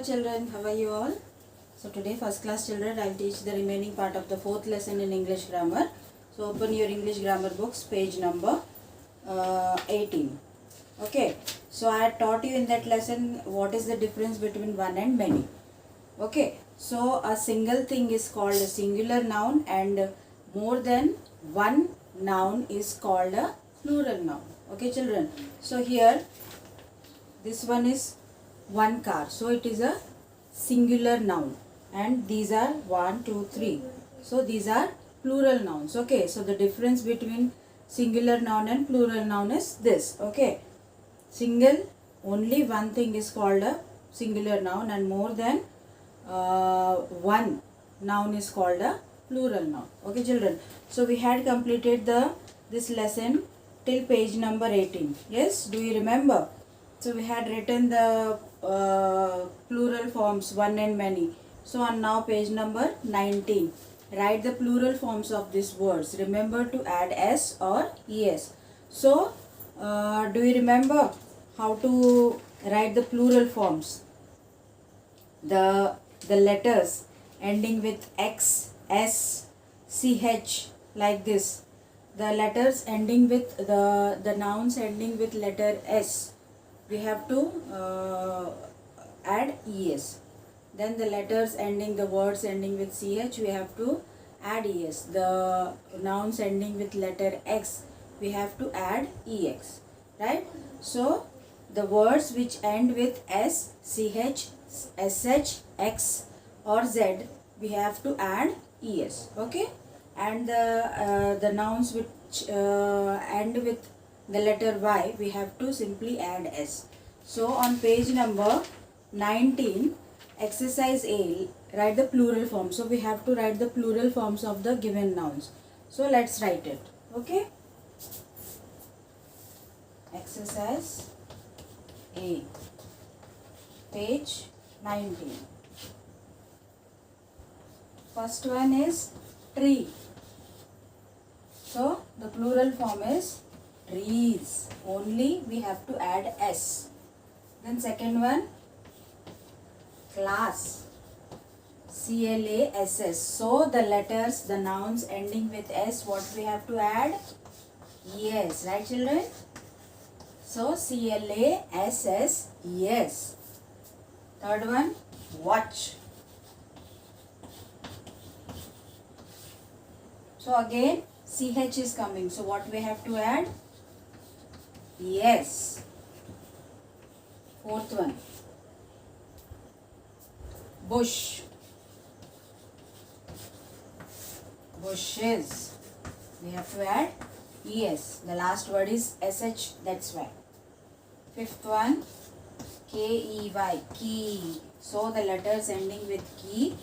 children, how are you all? So today first class children, I will teach the remaining part of the fourth lesson in English grammar. So open your English grammar books, page number 18. Okay, so I had taught you in that lesson what is the difference between one and many. Okay, so a single thing is called a singular noun and more than one noun is called a plural noun. Okay children, so here this one is one car, so it is a singular noun, and these are 1 2 3, so these are plural nouns. Okay, so the difference between singular noun and plural noun is this. Okay, single, only one thing is called a singular noun, and more than one noun is called a plural noun. Okay children, so we had completed this lesson till page number 18. Yes, do you remember? So we had written the plural forms one and many. So on now page number 19, write the plural forms of these words. Remember to add s or es. So do you remember how to write the plural forms? The letters ending with x, s, ch, like this. The letters ending with the nouns ending with letter s, we have to add es. Then the letters ending, the words ending with ch, we have to add es. The nouns ending with letter x, we have to add ex, right? So the words which end with s, ch, sh, x or z, we have to add es. Okay, and the nouns which end with the letter y, we have to simply add s. So on page number 19, exercise A, write the plural form. So we have to write the plural forms of the given nouns. So let's write it. Okay, exercise A, page 19. First one is tree. So the plural form is trees. Only we have to add s. Then second one, class. CLASS. So the letters, the nouns ending with s, what we have to add? Yes, right children? So CLASS, yes. Third one, watch. So again CH is coming. So what we have to add? Yes. Fourth one, bush. Bushes. We have to add es. The last word is sh, that's why. Fifth one, key, key. So the letters ending with key,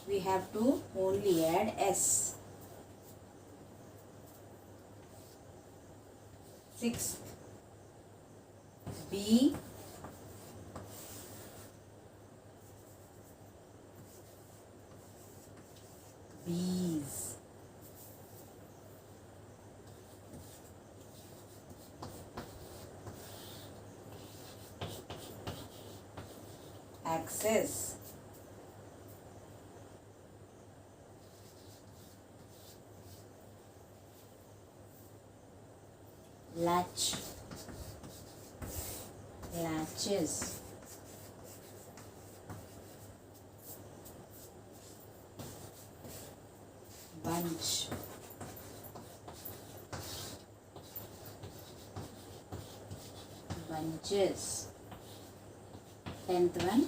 we have to only add s. Sixth, B, bees. Axis. Latch. Latches. Bunch. Bunches. 10th one,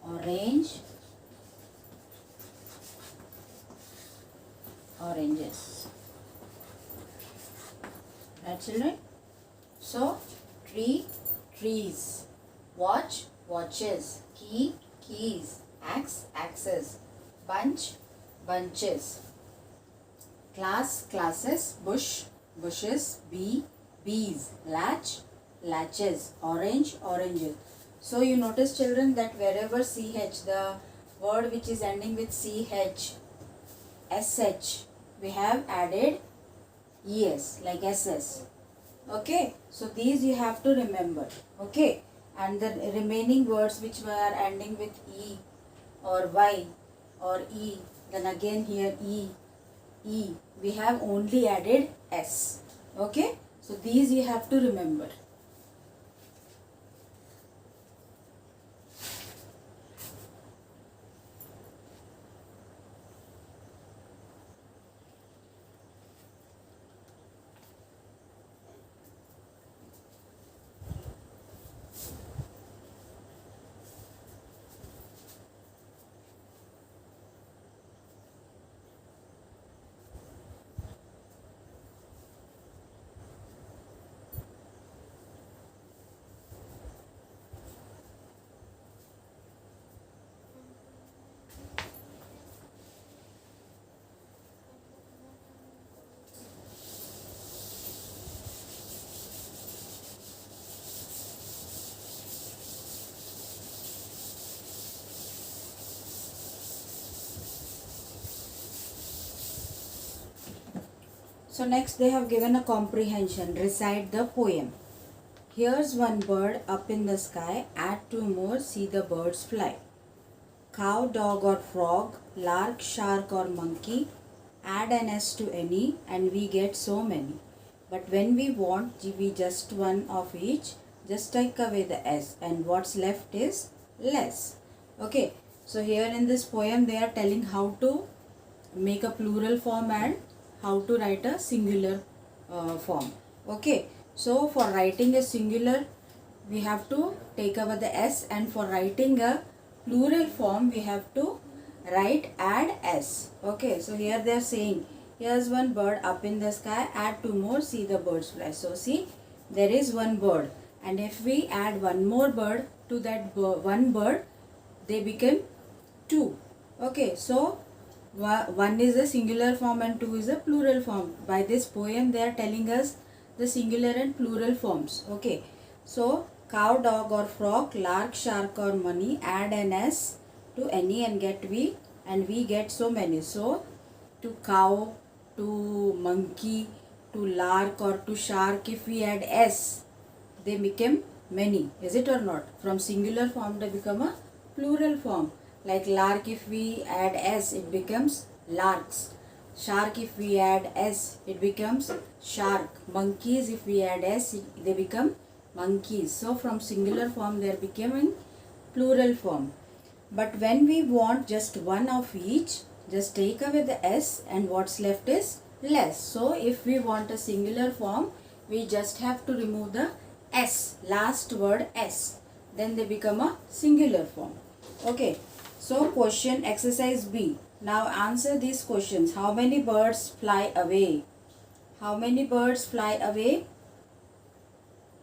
orange. Oranges. Right children? So tree, trees. Watch, watches. Key, keys. Axe, axes. Bunch, bunches. Class, classes. Bush, bushes. Bee, bees. Latch, latches. Orange, oranges. So you notice children that wherever ch, the word which is ending with ch, sh, we have added es, like ss. Okay, so these you have to remember. Okay, and the remaining words which were ending with E or Y or E, then again here E, we have only added S. Okay, so these you have to remember. So next they have given a comprehension. Recite the poem. Here's one bird up in the sky. Add two more. See the birds fly. Cow, dog or frog, lark, shark or monkey. Add an S to any and we get so many. But when we want, we just one of each. Just take away the S and what's left is less. Okay. So here in this poem they are telling how to make a plural form and how to write a singular form. Okay, so for writing a singular we have to take away the S, and for writing a plural form we have to write add S. Okay, so here they are saying here's one bird up in the sky, add two more, see the birds fly. So see, there is one bird, and if we add one more bird to that one bird, they become two. Okay, so one is a singular form and two is a plural form. By this poem they are telling us the singular and plural forms. Okay, so cow, dog or frog, lark, shark or money, add an S to any and we get so many. So to cow, to monkey, to lark or to shark, if we add S, they become many. Is it or not? From singular form they become a plural form. Like lark, if we add S, it becomes larks. Shark, if we add S, it becomes shark. Monkeys, if we add S, they become monkeys. So from singular form they are becoming plural form. But when we want just one of each, just take away the S and what's left is less. So if we want a singular form, we just have to remove the S, last word S. Then they become a singular form. Okay. So question exercise B. Now answer these questions. How many birds fly away? How many birds fly away?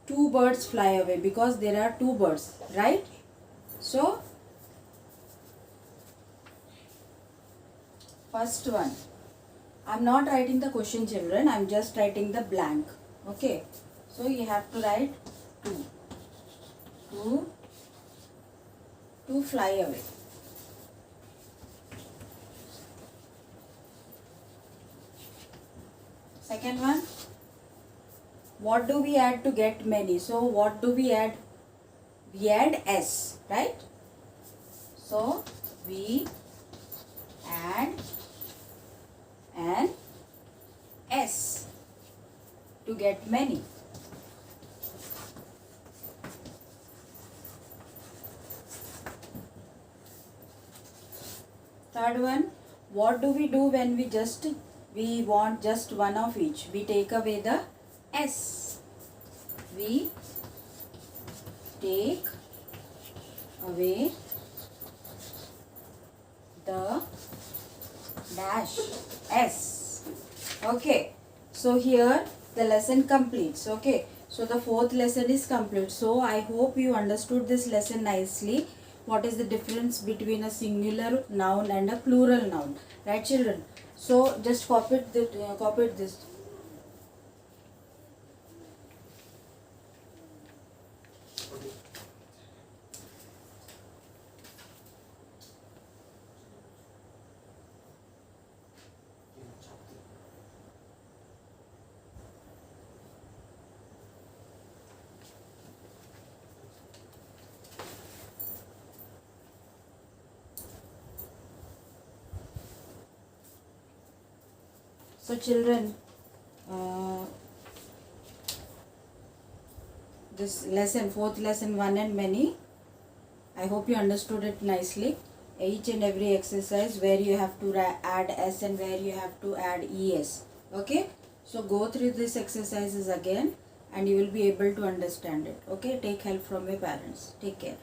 Two birds fly away because there are two birds, right? So first one. I'm not writing the question, children. I'm just writing the blank. Okay. So you have to write two. Two fly away. Second one, what do we add to get many? So what do we add? We add S, right? So we add an S to get many. Third one, what do we do when we want just one of each? We take away the S. We take away the dash S. Okay. So here the lesson completes. Okay. So the fourth lesson is complete. So I hope you understood this lesson nicely. What is the difference between a singular noun and a plural noun? Right, children? So just copy this. So children, uh, this lesson, fourth lesson, one and many, I hope you understood it nicely. Each and every exercise where you have to add S and where you have to add ES. Okay, so go through these exercises again and you will be able to understand it. Okay, take help from your parents. Take care.